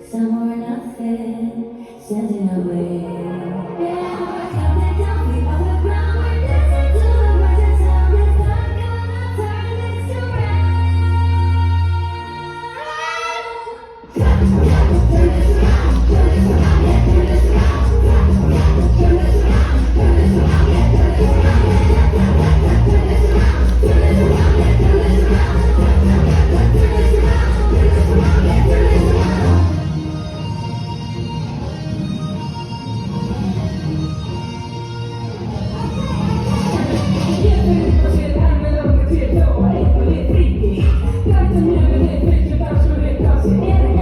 Somewhere nothing, sending away. Yeah, coming down, we off the ground, we're dancing to the words that sound. It's not gonna turn this around. Turn this around, turn this around, yeah, turn this around. Turn this around, turn this around, yeah, turn this around. Turn this around, turn this around,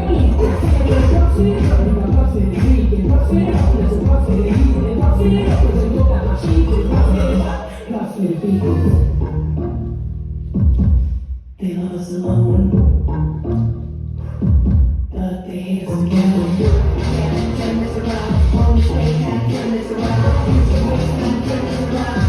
yeah, turn this around. Turn this around, turn this around, yeah, turn this around. They love us alone, but they hate us together. Turn this around, home stay happy, turn this around. Turn this around.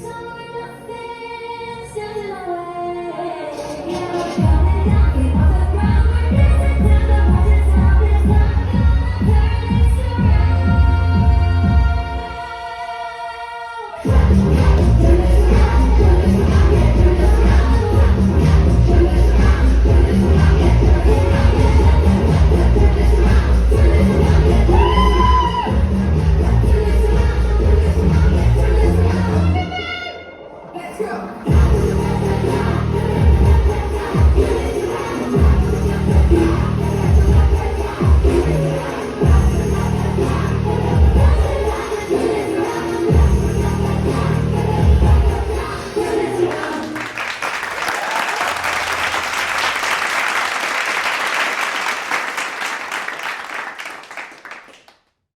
Somewhere nothing, sending away. Yeah, we're coming down, we off the ground, we're dancing to the words that sound. It's not gonna turn this around. Turn this around, turn this around, yeah, turn this around. Turn this around, turn this around, yeah, turn this around. Turn this around, turn this around, yeah, turn this around. Turn this around, turn this around, yeah, turn this around. Let's go.